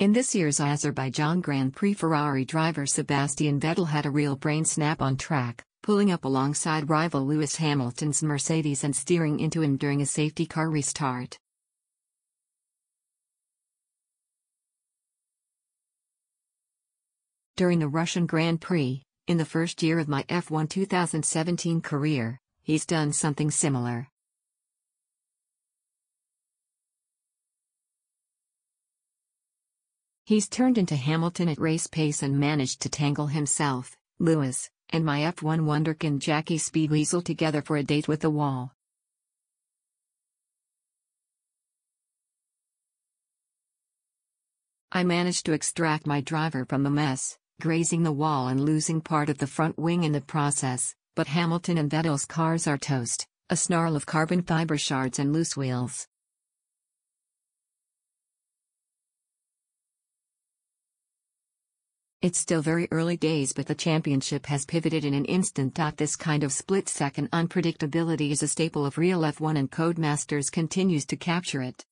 In this year's Azerbaijan Grand Prix, Ferrari driver Sebastian Vettel had a real brain snap on track, pulling up alongside rival Lewis Hamilton's Mercedes and steering into him during a safety car restart. During the Russian Grand Prix, in the first year of my F1 2017 career, he's done something similar. He's turned into Hamilton at race pace and managed to tangle himself, Lewis, and my F1 wunderkind Jackie Speedweasel together for a date with the wall. I managed to extract my driver from the mess, grazing the wall and losing part of the front wing in the process, but Hamilton and Vettel's cars are toast, a snarl of carbon fiber shards and loose wheels. It's still very early days, but the championship has pivoted in an instant. This kind of split-second unpredictability is a staple of real F1, and Codemasters continues to capture it.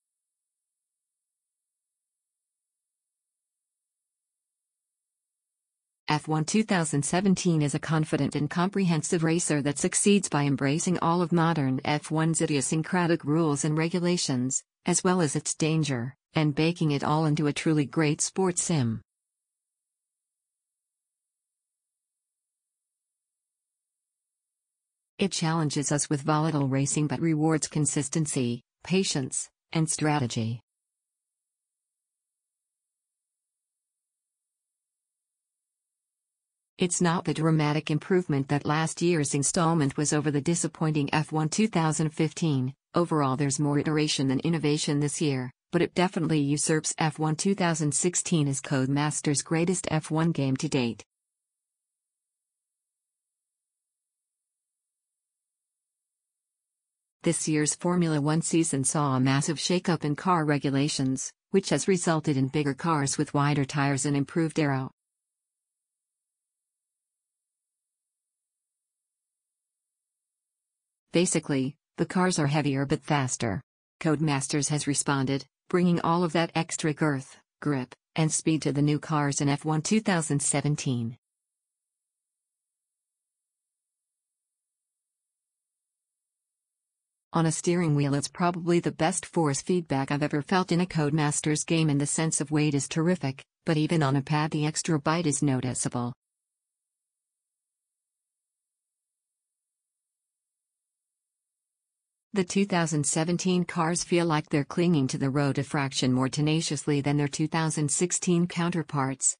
F1 2017 is a confident and comprehensive racer that succeeds by embracing all of modern F1's idiosyncratic rules and regulations, as well as its danger, and baking it all into a truly great sports sim. It challenges us with volatile racing but rewards consistency, patience, and strategy. It's not the dramatic improvement that last year's installment was over the disappointing F1 2015. Overall, there's more iteration than innovation this year, but it definitely usurps F1 2016 as Codemasters' greatest F1 game to date. This year's Formula One season saw a massive shakeup in car regulations, which has resulted in bigger cars with wider tires and improved aero. Basically, the cars are heavier but faster. Codemasters has responded, bringing all of that extra girth, grip, and speed to the new cars in F1 2017. On a steering wheel, it's probably the best force feedback I've ever felt in a Codemasters game, and the sense of weight is terrific, but even on a pad the extra bite is noticeable. The 2017 cars feel like they're clinging to the road a fraction more tenaciously than their 2016 counterparts.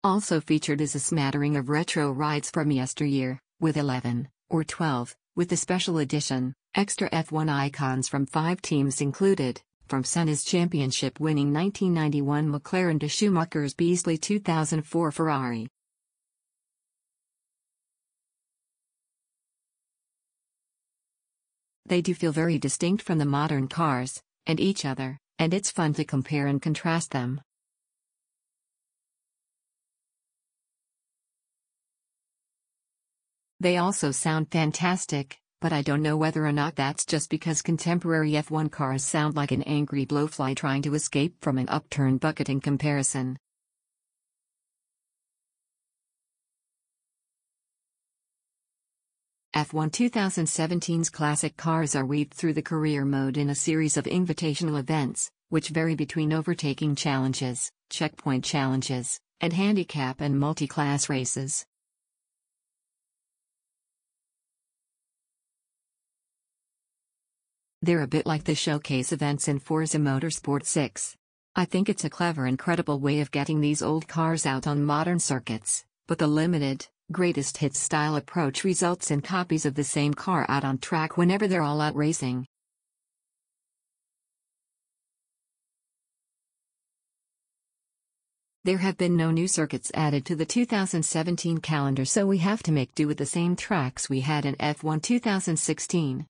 Also featured is a smattering of retro rides from yesteryear, with 11, or 12, with the special edition, extra F1 icons from 5 teams included, from Senna's championship-winning 1991 McLaren to Schumacher's beastly 2004 Ferrari. They do feel very distinct from the modern cars, and each other, and it's fun to compare and contrast them. They also sound fantastic, but I don't know whether or not that's just because contemporary F1 cars sound like an angry blowfly trying to escape from an upturned bucket in comparison. F1 2017's classic cars are weaved through the career mode in a series of invitational events, which vary between overtaking challenges, checkpoint challenges, and handicap and multi-class races. They're a bit like the showcase events in Forza Motorsport 6. I think it's a clever and credible way of getting these old cars out on modern circuits, but the limited, greatest hits style approach results in copies of the same car out on track whenever they're all out racing. There have been no new circuits added to the 2017 calendar, so we have to make do with the same tracks we had in F1 2016.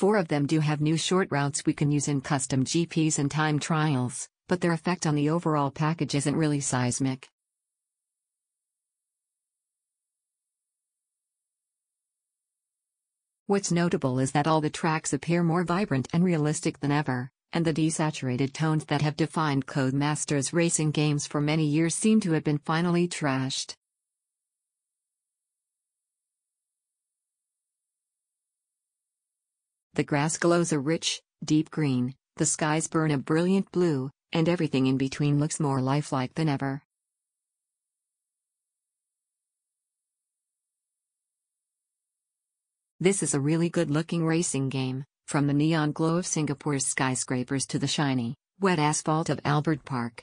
Four of them do have new short routes we can use in custom GPs and time trials, but their effect on the overall package isn't really seismic. What's notable is that all the tracks appear more vibrant and realistic than ever, and the desaturated tones that have defined Codemasters racing games for many years seem to have been finally trashed. The grass glows a rich, deep green, the skies burn a brilliant blue, and everything in between looks more lifelike than ever. This is a really good-looking racing game, from the neon glow of Singapore's skyscrapers to the shiny, wet asphalt of Albert Park.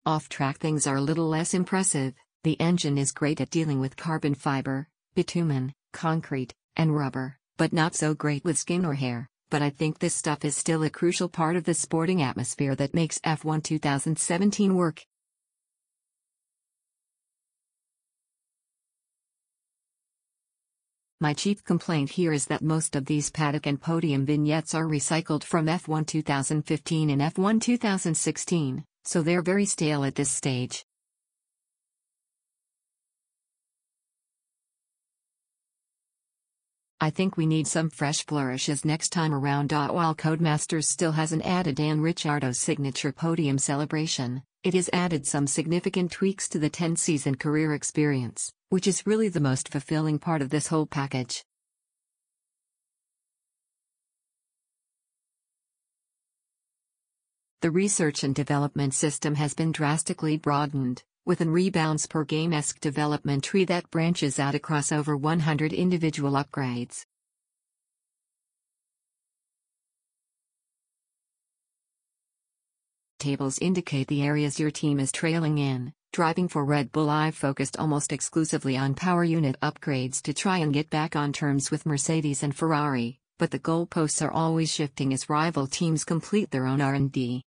Off-track things are a little less impressive. The engine is great at dealing with carbon fiber, bitumen, concrete, and rubber, but not so great with skin or hair. But I think this stuff is still a crucial part of the sporting atmosphere that makes F1 2017 work. My chief complaint here is that most of these paddock and podium vignettes are recycled from F1 2015 and F1 2016, so they're very stale at this stage. I think we need some fresh flourishes next time around. While Codemasters still hasn't added Dan Ricciardo's signature podium celebration, it has added some significant tweaks to the 10-season career experience, which is really the most fulfilling part of this whole package. The research and development system has been drastically broadened, with an rebounds per game-esque development tree that branches out across over 100 individual upgrades. Tables indicate the areas your team is trailing in. Driving for Red Bull, I've focused almost exclusively on power unit upgrades to try and get back on terms with Mercedes and Ferrari, but the goalposts are always shifting as rival teams complete their own R&D.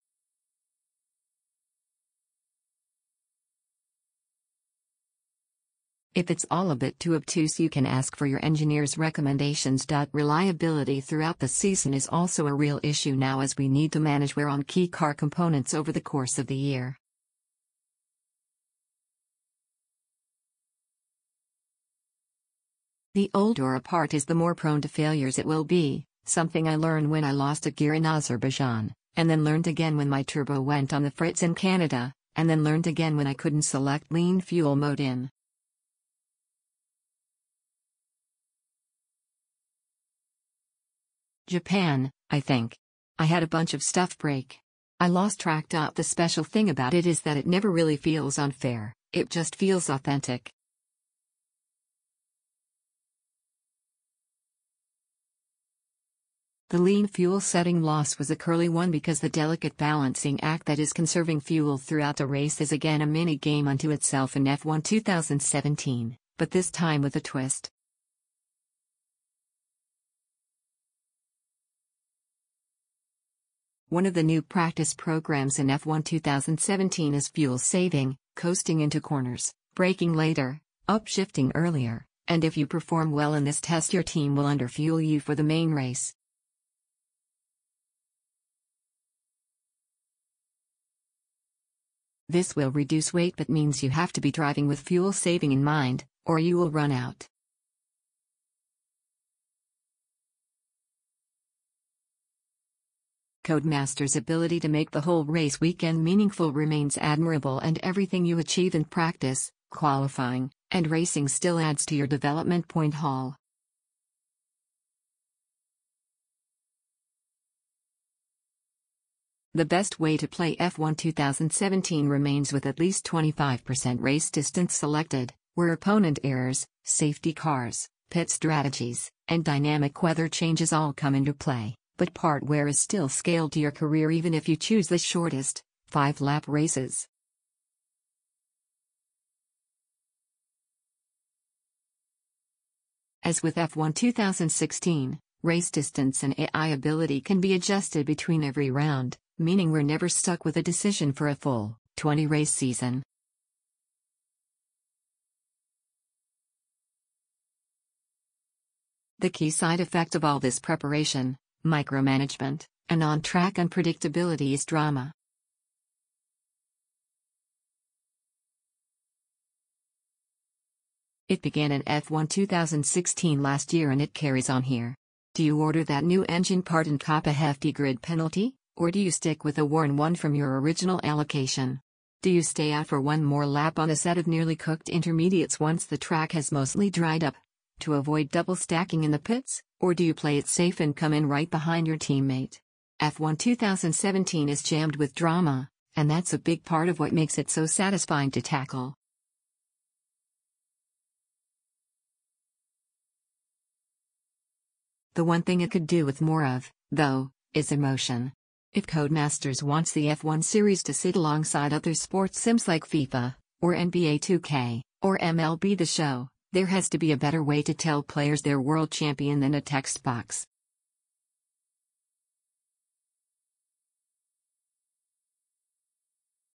If it's all a bit too obtuse, you can ask for your engineer's recommendations. Reliability throughout the season is also a real issue now, as we need to manage wear on key car components over the course of the year. The older a part is, the more prone to failures it will be, something I learned when I lost a gear in Azerbaijan, and then learned again when my turbo went on the fritz in Canada, and then learned again when I couldn't select lean fuel mode in Japan, I think. I had a bunch of stuff break. I lost track. The special thing about it is that it never really feels unfair, it just feels authentic. The lean fuel setting loss was a curly one because the delicate balancing act that is conserving fuel throughout a race is again a mini game unto itself in F1 2017, but this time with a twist. One of the new practice programs in F1 2017 is fuel saving, coasting into corners, braking later, upshifting earlier, and if you perform well in this test, your team will underfuel you for the main race. This will reduce weight but means you have to be driving with fuel saving in mind, or you will run out. Codemasters' ability to make the whole race weekend meaningful remains admirable, and everything you achieve in practice, qualifying, and racing still adds to your development point haul. The best way to play F1 2017 remains with at least 25% race distance selected, where opponent errors, safety cars, pit strategies, and dynamic weather changes all come into play. But part wear is still scaled to your career even if you choose the shortest, 5-lap races. As with F1 2016, race distance and AI ability can be adjusted between every round, meaning we're never stuck with a decision for a full, 20-race season. The key side effect of all this preparation, micromanagement, and on-track unpredictability is drama. It began in F1 2016 last year and it carries on here. Do you order that new engine part and cop a hefty grid penalty, or do you stick with a worn one from your original allocation? Do you stay out for one more lap on a set of nearly cooked intermediates once the track has mostly dried up, to avoid double stacking in the pits, or do you play it safe and come in right behind your teammate? F1 2017 is jammed with drama, and that's a big part of what makes it so satisfying to tackle. The one thing it could do with more of, though, is emotion. If Codemasters wants the F1 series to sit alongside other sports sims like FIFA, or NBA 2K, or MLB The Show, there has to be a better way to tell players they're world champion than a text box.